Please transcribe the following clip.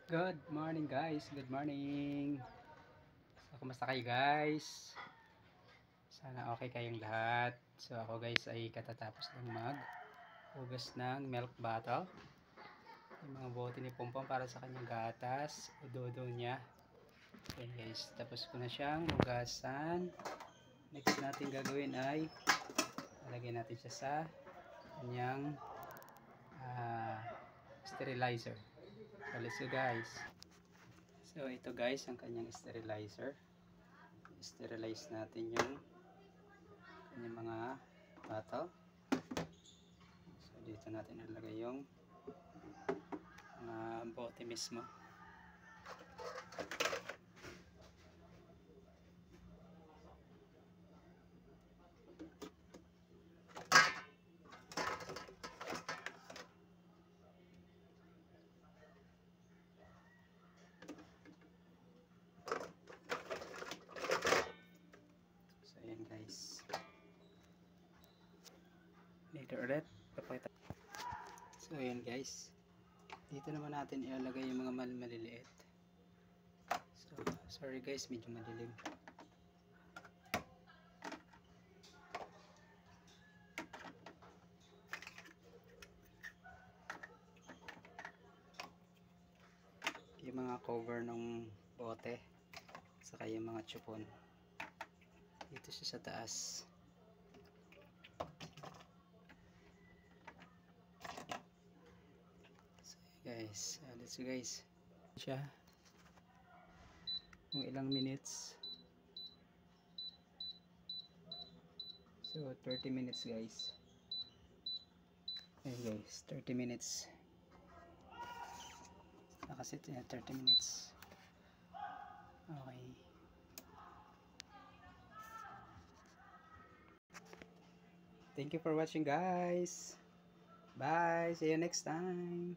Good morning guys, good morning. So, kumusta kayo guys? Sana okay kayong lahat. So ako guys ay katatapos ng hugas ng milk bottle. Yung mga bote ni Pompom para sa kanyang gatas, udodo niya. Okay guys, tapos ko na siyang hugasan. Next natin gagawin ay lalagyan natin siya sa kanyang sterilizer. So let's go guys. So ito guys ang kanyang sterilizer. Sterilize natin yung kanyang mga bottle. So dito natin ilagay yung mga bote mismo. So ayan guys. Later ulit papakita. So ayan guys. Dito naman natin ilalagay yung mga maliliit. So sorry guys, medyo madilim. Yung mga cover ng bote saka yung mga chupon dito siya sa taas. So guys, let's go guys. Siya kung ilang minutes. So 30 minutes guys. Ayan guys, 30 minutes. Nakaset niya 30 minutes. Okay. Thank you for watching guys. Bye. See you next time.